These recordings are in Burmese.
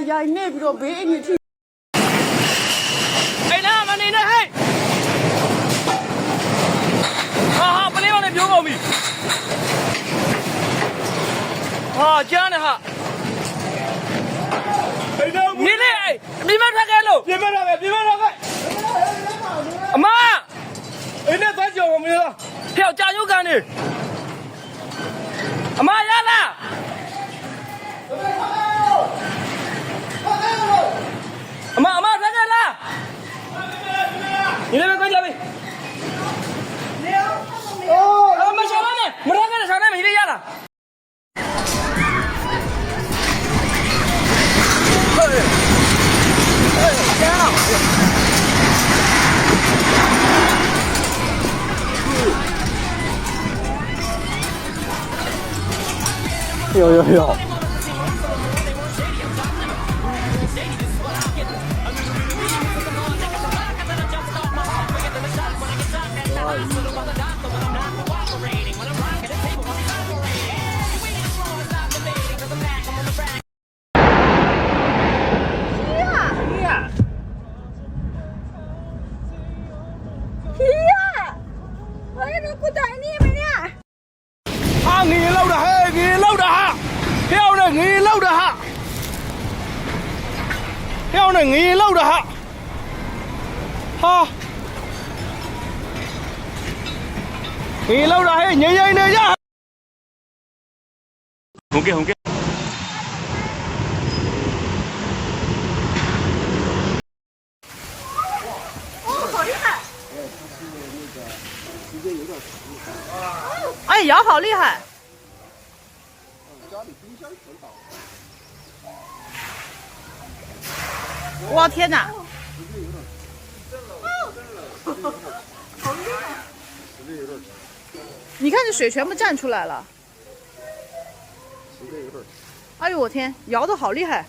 ရိုင်နေပြီးတော့ဘေးအင်းကြီးထိအိမ်နာမနေနဲ့ဟဲ့ဟာပလေးမောင်နဲ့ပြောကုန်ပြီဟာကြားနေဟာအိမ်နာနေလေမိမထွက်ခဲ့လို့ပြင်မတော့ပဲအမအိမ်နဲ့သွားကြော်မလို့ဖျောက်ကြာညုတ်ကန်နေအမရလားအမထွက်ခဲ့လား你那边快点呗！哦，没上班呢，没上班的上班没得压了。有。ငရေလောက်တာဟာငရေလောက်တာဟဲ့ငိမ့်နေရဟုတ်ကဲ့哎，摇好厉害！哇天哪！你看这水全部站出来了。哎呦我天，摇的好厉害！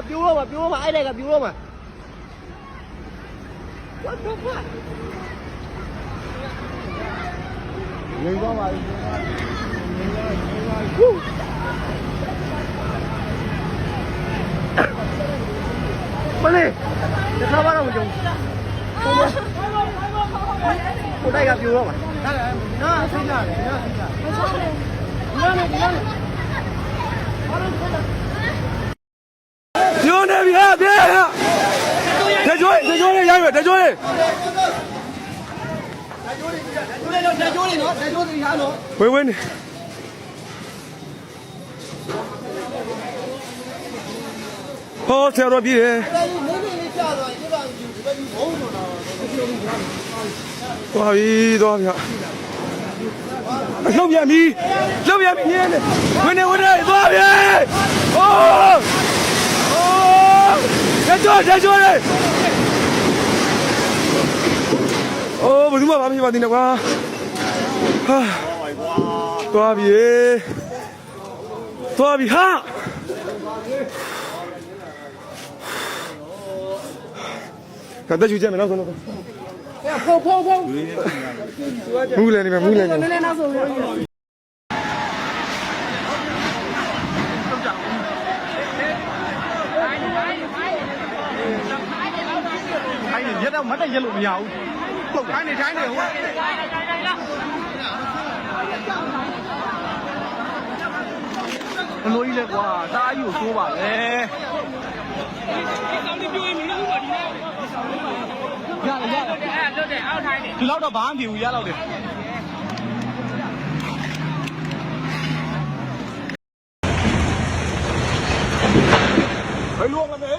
ပြိုးတော့မှာအဲ့ဒါကပြိုးတော့မှာ What the fuck ငိမ့်သွားပါပြီမလေးတစ်ခါမှတော့မကြုံကိုတိုက်ကပြိုးတော့မှာဟုတ်တယ်နော်ဆိတ်ကြတယ်နော်ဆိတ်ကြတယ်မချတယ်ဒီလိုနဲ့ပြိုးနေပြီဟာပြေးဟာတက်ကြွလေးရိုက်မယ်တက်ကြွလေးဝင်းနေဟောဆရာတော်ပြေးတယ်သွားပြီလှုပ်ပြန်ပြီညင်းနေဝင်နေသွားပြီဟောတက်ကြွလေးအိုးဘယ်သူမှမဖြစ်ပါသေးနဲ့ကွာဟာသွားပြီဟာကတည်းကကြည့်မယ်နောက်ဆုံးတော့ဖုံမူးလည်းနေမယ်နည်းနည်းနောက်ဆုံးရရက်တော့မတ်တက်ရက်လို့မရဘူးပုတ်ထိုင်းနေဟိုဘလို့ကြီးလဲကွာတားကြီးကိုစိုးပါလေရတယ်အောက်ထိုင်းနေဒီလောက်တော့ဘာမှမဖြစ်ဘူးရတော့တယ်ဘယ်လိုမလဲ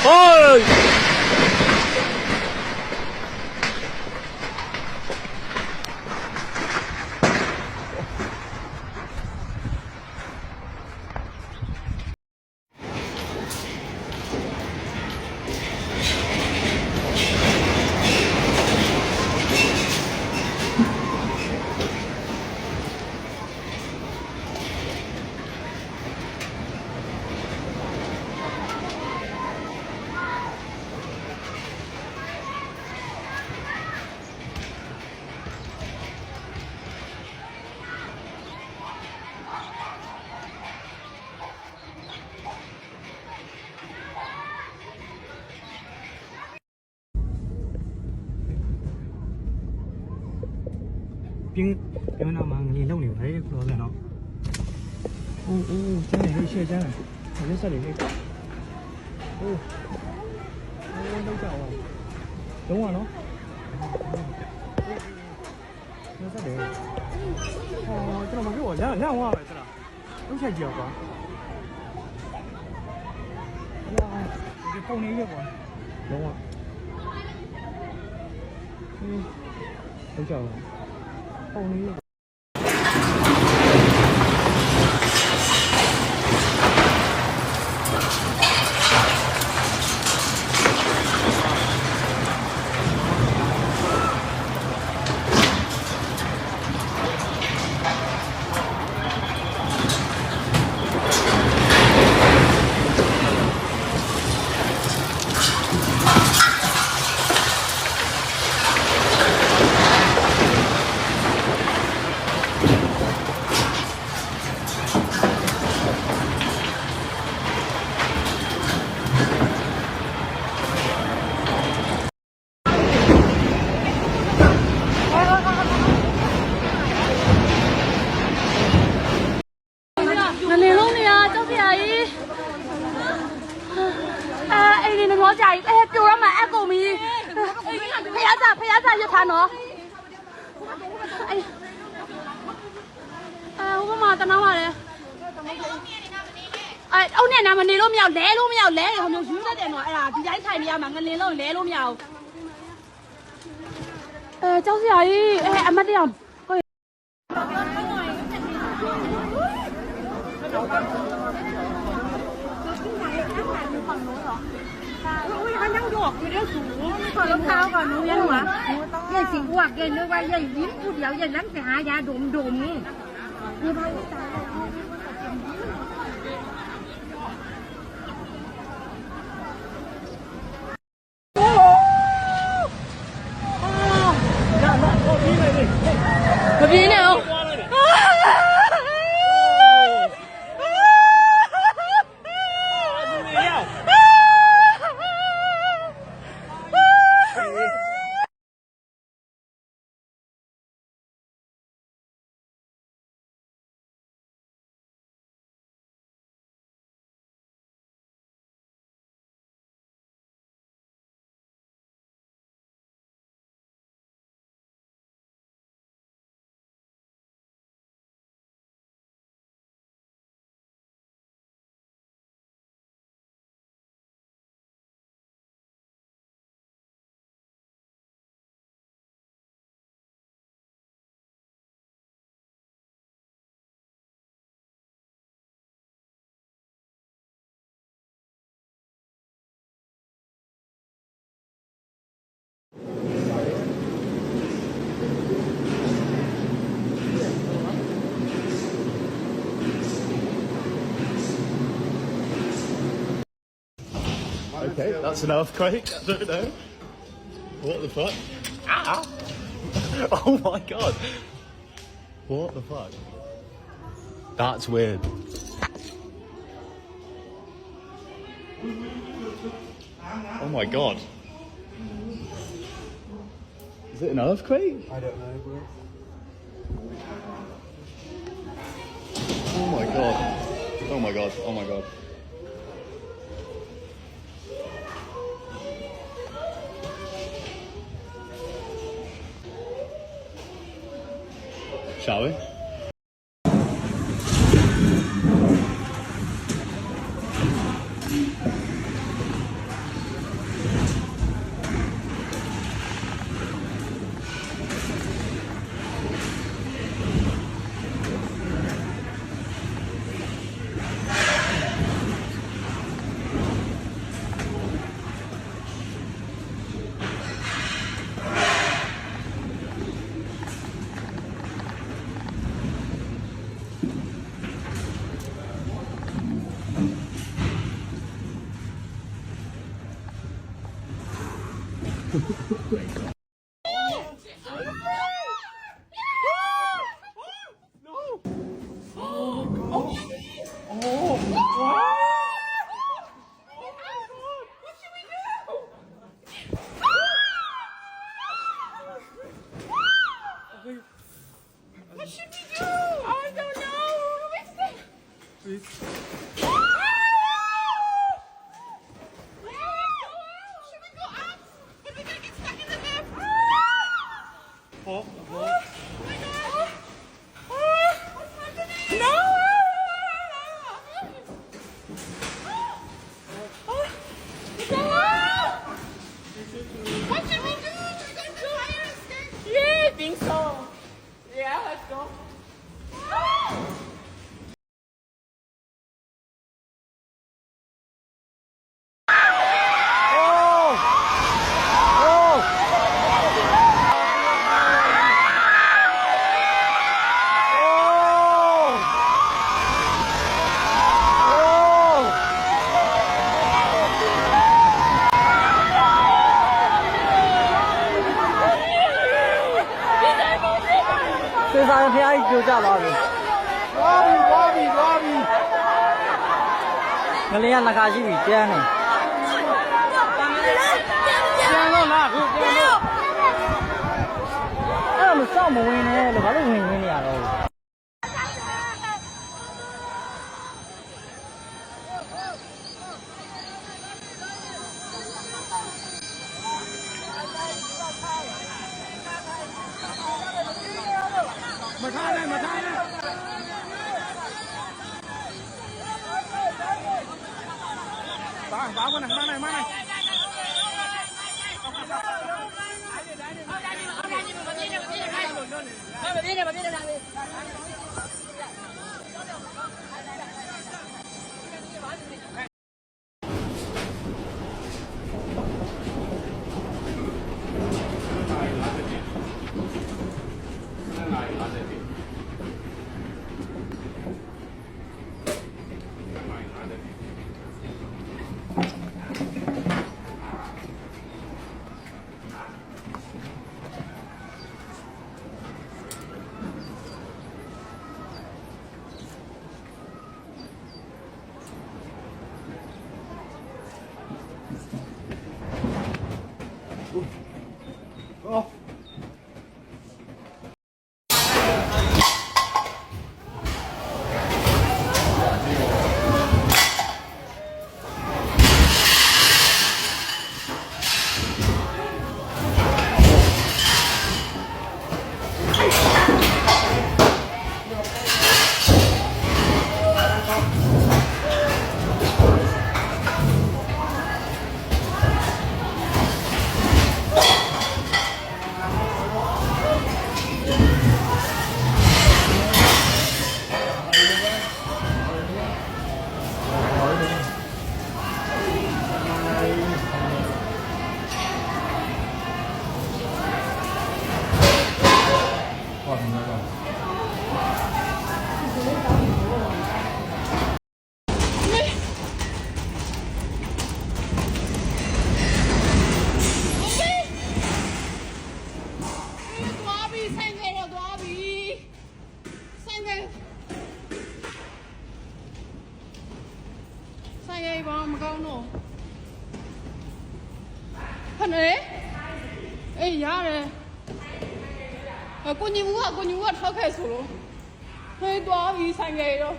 ဟေး边那嘛，你弄的还是不错喏。真的是血浆，我这这里那个。都叫啊，等我喏。亮忘了是吧？都才叫吧？哇，这泡那个吧？等会。都叫了，泡那个。 ဖရထားနော်ဟိုဘမှာတနာပါလေအုံနဲ့နာမနေလို့မရလဲလို့မရလဲဟိုမျိုးယူတတ်တယ်နော်အဲ့ဒါဒီတိုင်းထိုင်နေရမှာငလင်လုံးလဲလို့မရဘူးကျောင်းဆရာကြီးအမတ်တရားကိုThôi lúc thao còn nuôi ăn hả? Vậy xịn quạt vậy nuôi quay vậy dính cút dạo vậy lắm sẽ hạ giá đùm đùm đi. Như bao nhiêu ta? Có gì nữa không? Okay, that's an earthquake. I don't know. What the fuck? Ah! Oh my god. What the fuck? That's weird. Oh my god. Is it an earthquake? I don't know, bro. Oh my god. Oh my god. Oh my god. Shall we? What should we do? I don't know. Please. Should we go up? But we're gonna get stuck in the lift. ရားကြီးကြိုကြသွားပြီငလင်းကနှစ်ခါရှိပြီကျန်းနေကျန်းလို့လားခုကျန်းလို့အဲ့လိုစောင့်မဝင်နဲ့လို့ဘာလို့ဝင်နေရတော့အေးရတယ်ကိုညီမကထောက်ခဲ့ဆိုလို့ဟေးသွားပြီးဆိုင်ခဲ့တော့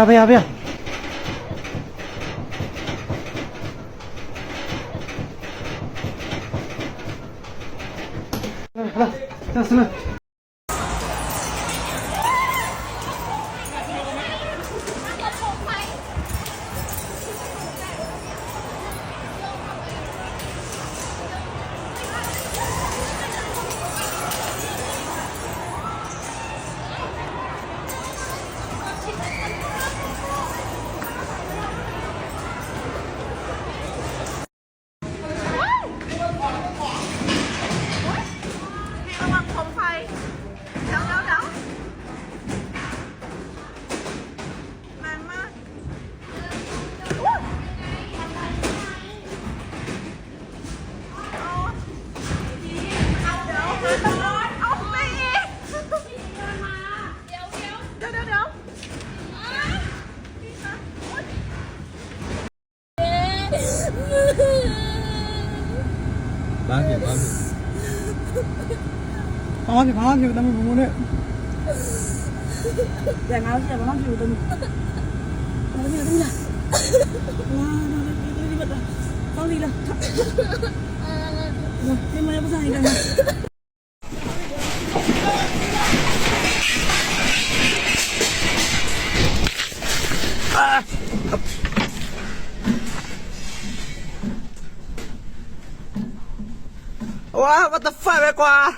ဖေဖေလာဆလာဘာမှမဖြစ်ဘူးတမဘုံနဲ့ပြန်ငါဆက်ဘာမှမဖြစ်ဘူးတမဘာလို့လဲလာဝါဒီမတာကောင်းပြီလားဒီမရပါဆိုင်တယ်哇，what the fuck 呗，瓜！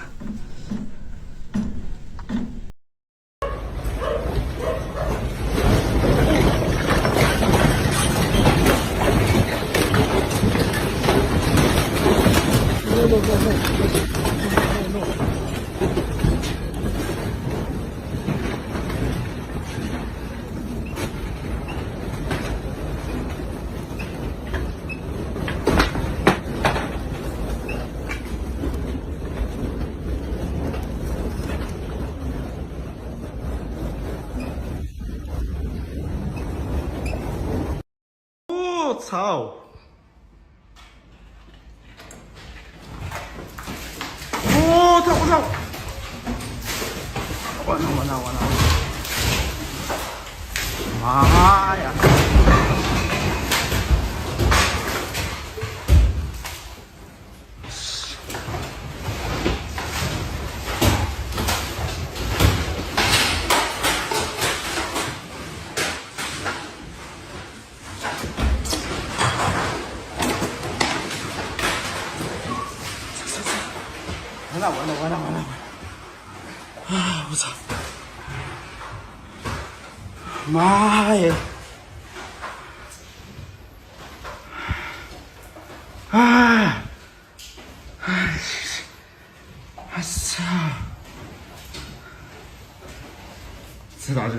我操！我操！完了！妈呀！完了！啊！我操！妈耶！哎！我操！这咋整？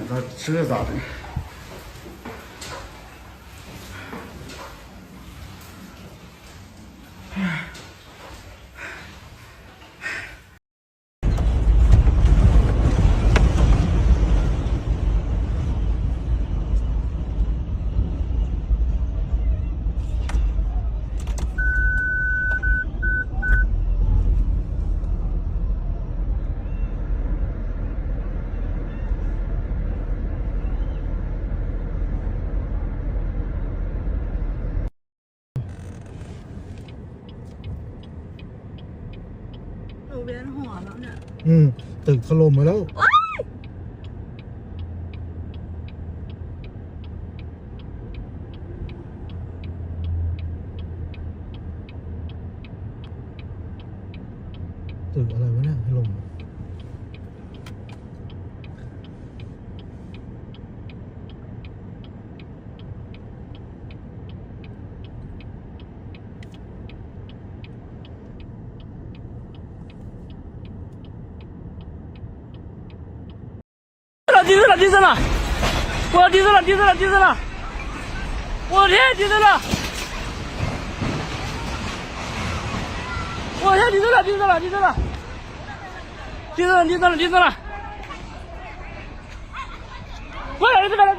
路边หัวแล้วเนี่ย ตึกถล่มมาแล้วตึกอะไรวะเนี่ยถล่ม地震了！我地震了！我天，地震了！我天，地震了！地震了！快来这边！地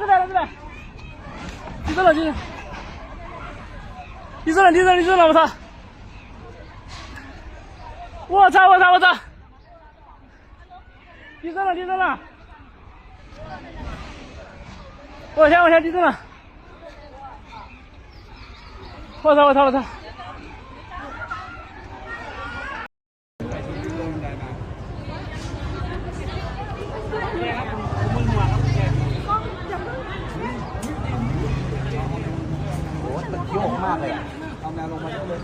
震了！我操！地震了！我天，地震了！我操！โยกมากเลยเอาแนวลงมาเยอะเลย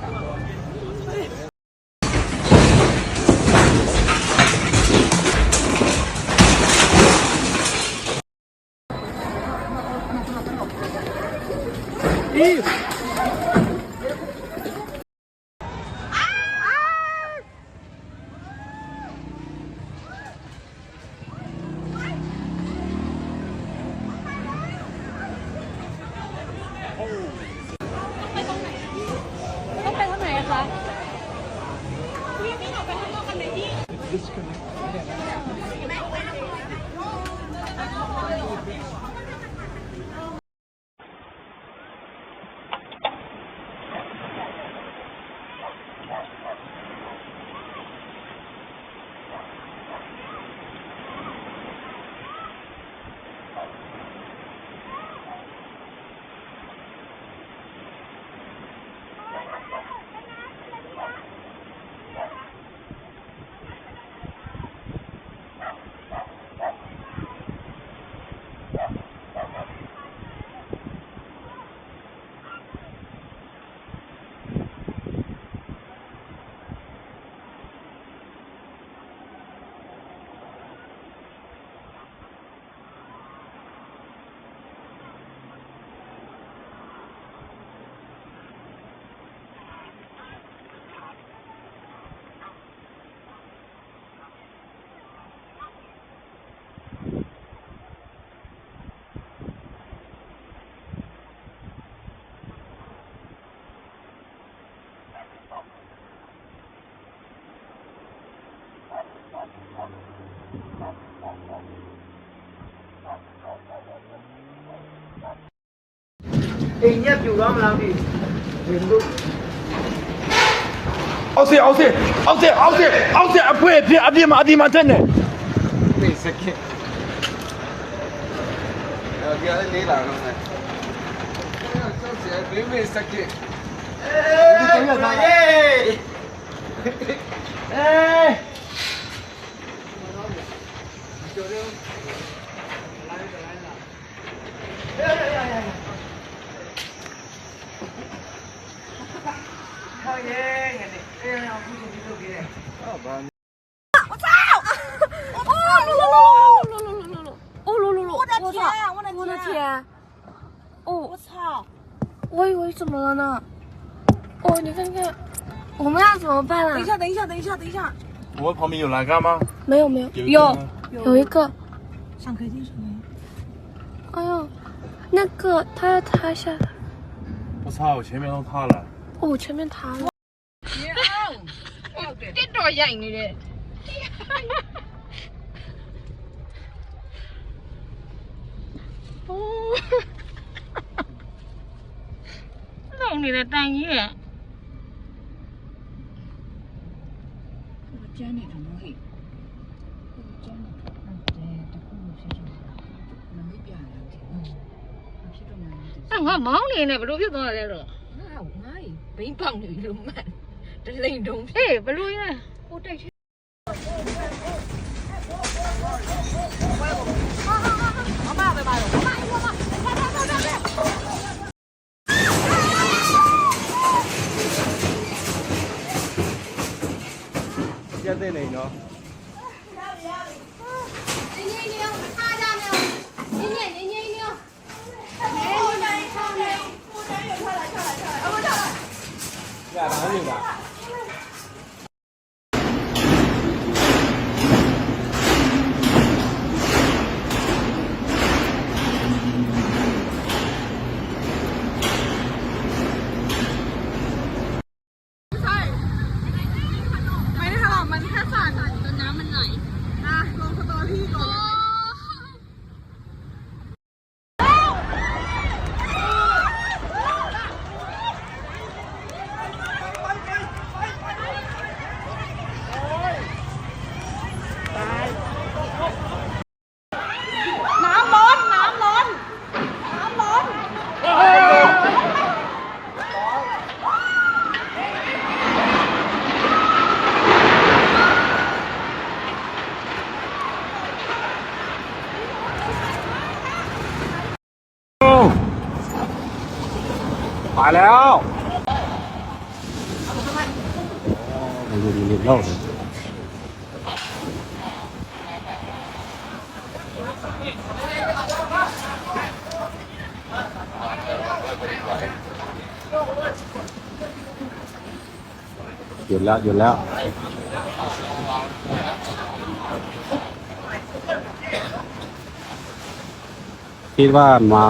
ต้องไปทางไหนอะคะวิ่งออกไปข้างนอกกันไหนพี่ အောက်ဆက်အဖွေးအပြစ်မှာအဒီမှာတက်နေပေးစခင်ဒီကလေးလာတော့မယ်ဆောက်ဆက်ပေးစခင်ဒီကနေ့我的天！哦，我操！我以为怎么了呢？哦，你看看，我们要怎么办啊？等一下，我们旁边有栏杆吗？没有，有一个。上客厅。哎呦，那个它要塌下来。我操，前面都塌了。哦，前面塌了。这多严的。哦，弄你的单页。ငါမောင်းနေနဲ့ဘလို့ဖြစ်သွားလဲတော့ငါဘိန်းပေါက်နေလို့မှန်တလိန်တုံးအေးဘလို့ရဟိုတိုက်ချပြတ်တဲ့နေနော် มาแล้วเล่าเลยหยุดแล้วคิดว่าเมา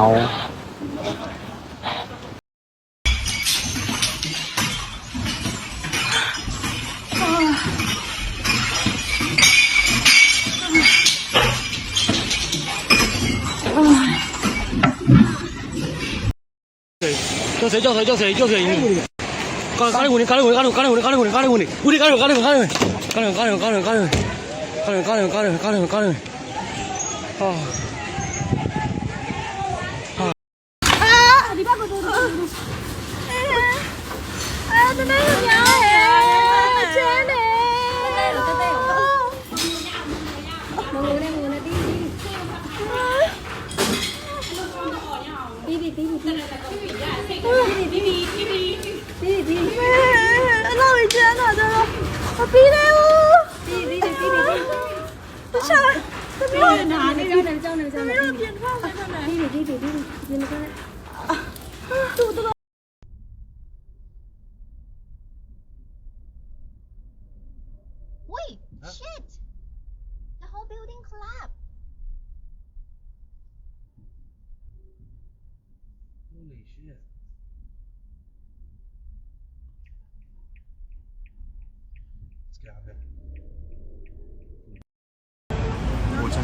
叫谁？咖喱糊，你爸爸多。哎呀，真的有鸟哎！真的。那我天哪，这个，我逼的哦！逼，下来，这边哪里？叫那个，没有点看没看没？逼，你看。这个。Wait, shit! The whole building collapsed. Holy shit. Let's get out of here.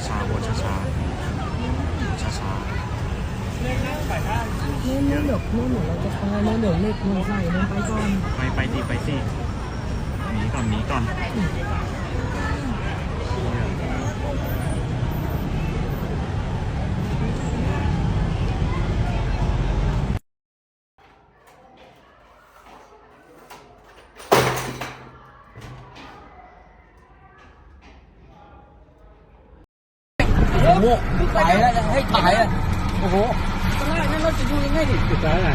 ช้าๆวนช้าๆช้า นู่นเดี๋ยวเราจะไปนู่นเดี๋ยวเล็กมันใส่นั่นไปก่อน ๆไปสิหนีก่อนไปแล้วจะให้ตายอ่ะโอ้โหตอนแรกนั่นเราจะดูยังไงดิสุดท้ายอ่ะ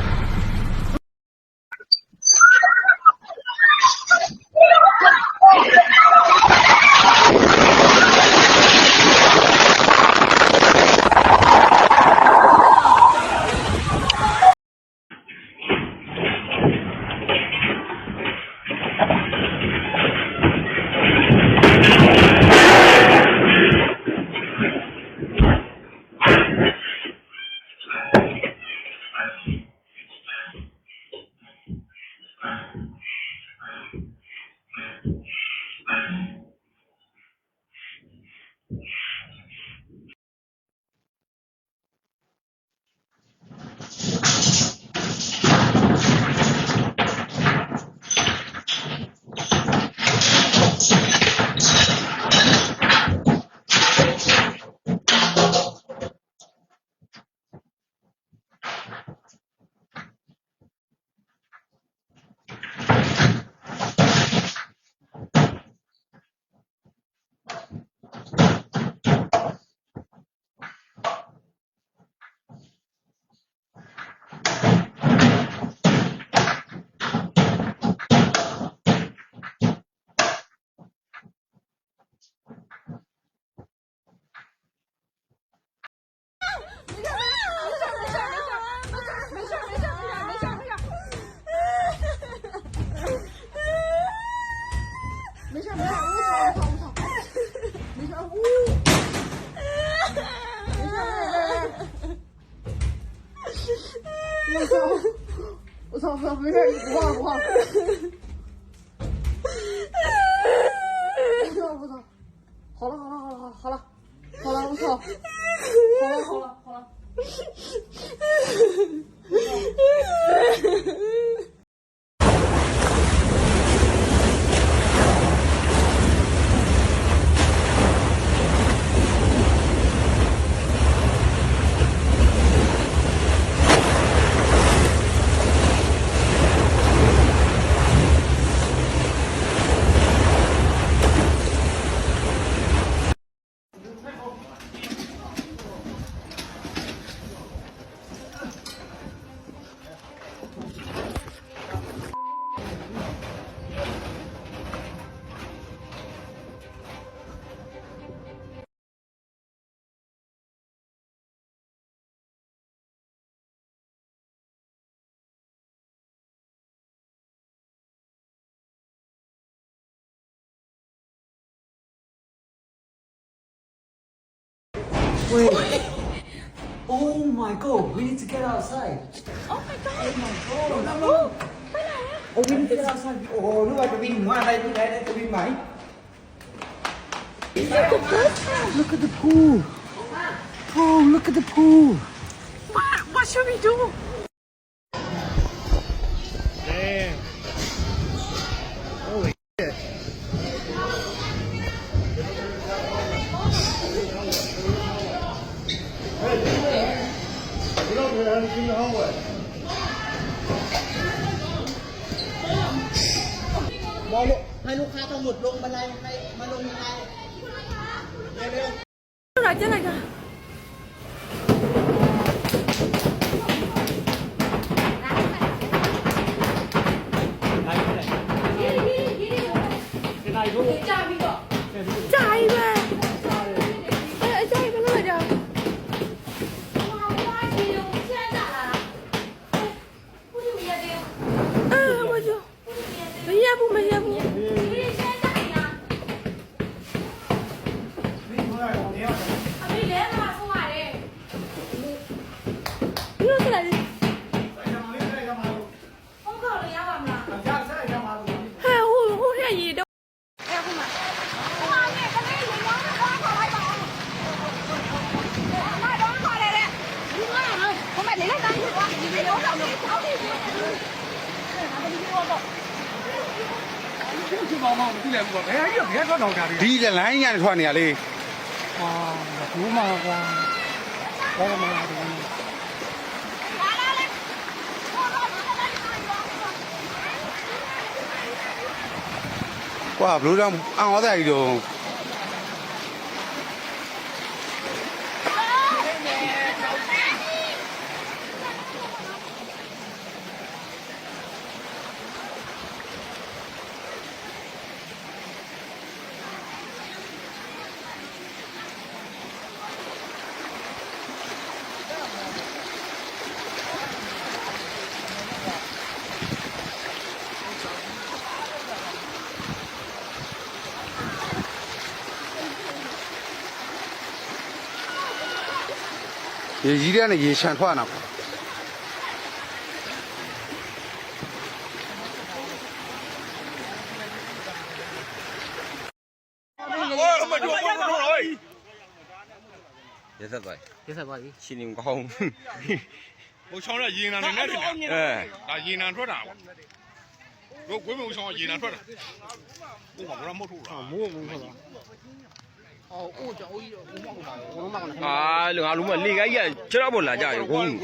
我操，没事，不怕。不操，好了，我操，好了。Wait. Oh my god, we need to get outside. Oh my god. Oh my god. No. Oh, we need to get outside. Oh, look at the wind. Look at the wind, mate. Look at the pool. Oh, look at the pool. What should we do? Damn. Holy shit. Get over here, honey. In the hallway. ให้ลูกค้าทั้งหมดลงบันไดให้มาลงบันไดเร็ว 进来个。炸一个。哎，炸一个那个。我就。没业不。ပေါင်းပေါင်းသိလိုက်ဘူးပေါ့ဘယ်ကြီးဘယ်ထွက်တော့ကြတယ် ဒီလိုင်းညာထွက်နေရလေ အာဘူးမှာကွာဘာမှမလာဘူး ကွာဘလို့တော့အောင်သွားတယ်ကြီးတော့ ရေကြီးတဲ့နဲ့ရေချန်ထွက်နေတာပေါ့ရသက်သွားပြီရှင်နေကောင်း ဟိုချောင်းရရေနံနေနဲ့တယ်ဒါရေနံထွက်တာပေါ့တို့ကိုယ်မချောင်းရေနံထွက်တာဘုံမှာဘာမှမဟုတ်ဘူးမိုးဘူးဟုတ်လား啊，路嘛，那个也知道不啦？家有工，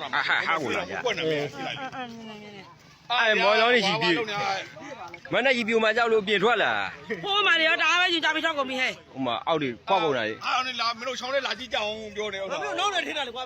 还过来家。哎，毛两的一比，买那一比我们家路变出了。我买的要大碗就加杯烧过米黑。我们奥的包过来。啊，你拉没有抢的垃圾酱，标的。没有弄的听到的，我。